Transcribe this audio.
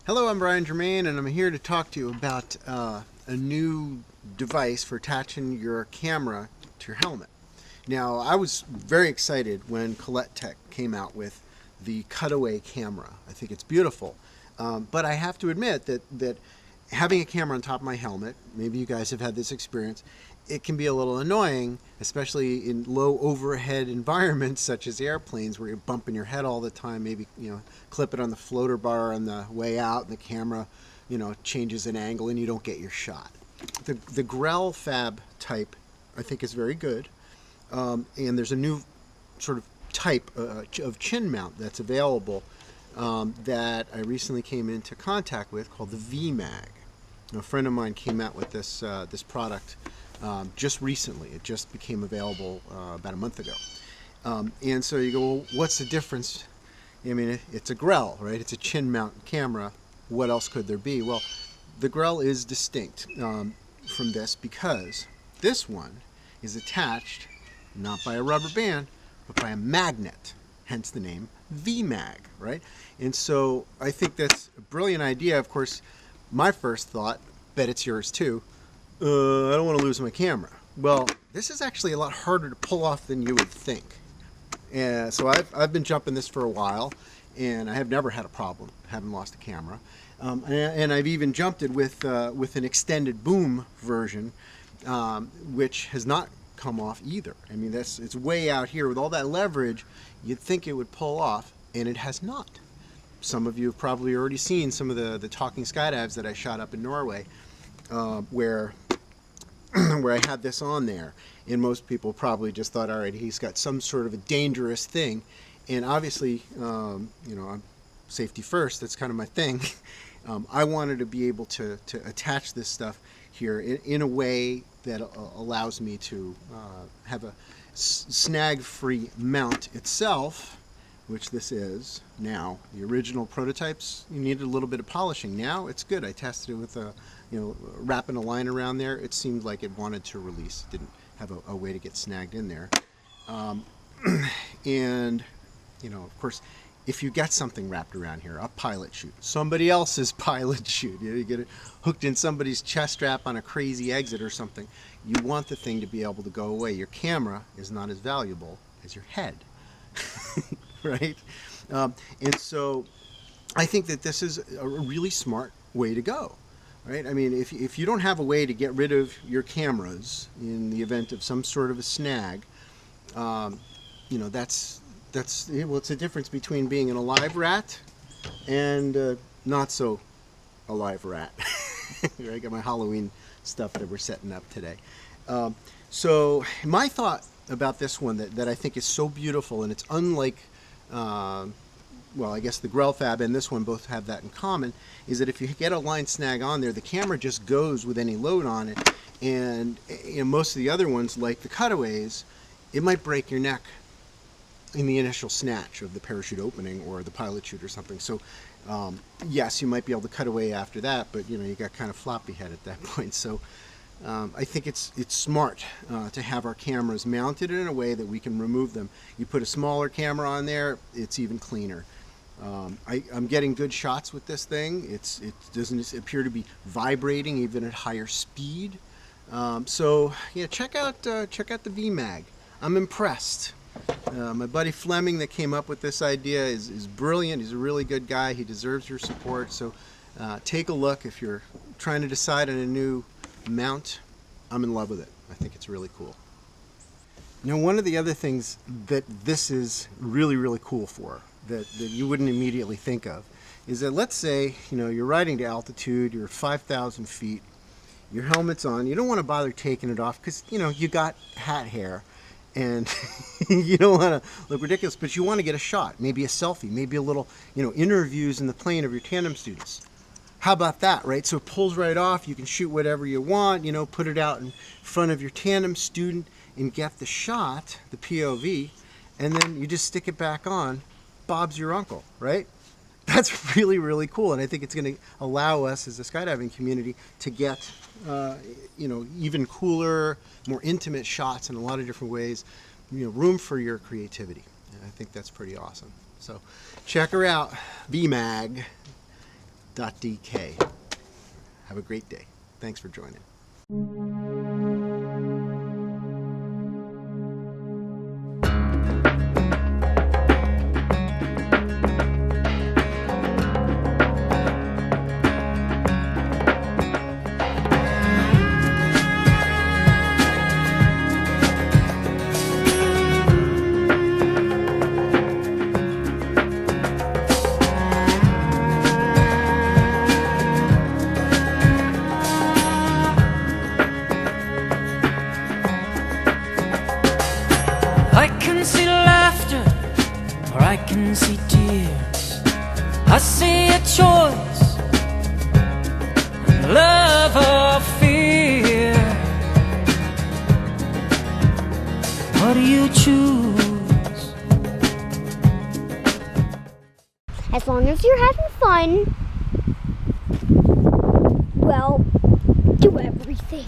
Hello, I'm Brian Germain, and I'm here to talk to you about a new device for attaching your camera to your helmet. Now, I was very excited when Colette Tech came out with the cutaway camera. I think it's beautiful, but I have to admit that having a camera on top of my helmet, maybe you guys have had this experience, it can be a little annoying, especially in low overhead environments such as airplanes where you're bumping your head all the time. Maybe, clip it on the floater bar on the way out and the camera, changes an angle and you don't get your shot. The Grell Fab type, I think, is very good. And there's a new sort of type of chin mount that's available that I recently came into contact with called the VMAG. A friend of mine came out with this product just recently. It just became available about a month ago. And so you go, well, what's the difference? I mean, it's a Grell, right? It's a chin mount camera. What else could there be? Well, the Grell is distinct from this because this one is attached not by a rubber band, but by a magnet, hence the name VMAG, right? And so I think that's a brilliant idea. Of course, my first thought, bet it's yours too, I don't want to lose my camera. Well, this is actually a lot harder to pull off than you would think. And so I've been jumping this for a while, and I have never had a problem having lost a camera. And I've even jumped it with an extended boom version, which has not come off either. I mean, it's way out here with all that leverage. You'd think it would pull off, and it has not. Some of you have probably already seen some of the talking skydives that I shot up in Norway, where I had this on there, and most people probably just thought, all right, he's got some sort of a dangerous thing. And obviously, I'm safety first. That's kind of my thing. I wanted to be able to attach this stuff here in a way that allows me to have a snag-free mount itself, which this is now. The original prototypes, you needed a little bit of polishing. Now it's good. I tested it with wrapping a line around there. It seemed like it wanted to release. It didn't have a way to get snagged in there. And of course, if you get something wrapped around here, a pilot chute, somebody else's pilot chute, you get it hooked in somebody's chest strap on a crazy exit or something, you want the thing to be able to go away. Your camera is not as valuable as your head. Right? And so I think that this is a really smart way to go. Right? I mean, if you don't have a way to get rid of your cameras in the event of some sort of a snag, that's it's a difference between being an alive rat and not so alive rat. I got my Halloween stuff that we're setting up today. So my thought about this one that I think is so beautiful, and it's unlike, well, I guess the Grell Fab and this one both have that in common, is that if you get a line snag on there, the camera just goes with any load on it. And most of the other ones, like the cutaways, it might break your neck in the initial snatch of the parachute opening or the pilot chute or something. So yes, you might be able to cut away after that, but you got kind of floppy head at that point. So I think it's smart to have our cameras mounted in a way that we can remove them. You put a smaller camera on there, it's even cleaner. I'm getting good shots with this thing. It doesn't appear to be vibrating even at higher speed. So yeah, check out the VMAG. I'm impressed. My buddy Fleming that came up with this idea is brilliant. He's a really good guy. He deserves your support. So take a look if you're trying to decide on a new mount. I'm in love with it. I think it's really cool. Now, one of the other things that this is really, really cool for that you wouldn't immediately think of is that, let's say, you're riding to altitude, you're 5,000 feet, your helmet's on, you don't want to bother taking it off because, you got hat hair and you don't want to look ridiculous, but you want to get a shot, maybe a selfie, maybe a little, interviews in the plane of your tandem students. How about that, right? So it pulls right off, you can shoot whatever you want, put it out in front of your tandem student and get the shot, the POV, and then you just stick it back on. Bob's your uncle, right? That's really, really cool, and I think it's going to allow us as a skydiving community to get, even cooler, more intimate shots in a lot of different ways. Room for your creativity, and I think that's pretty awesome. So check her out, VMAG. Have a great day. Thanks for joining. I can see laughter, or I can see tears. I see a choice, love or fear. What do you choose? As long as you're having fun, well, do everything.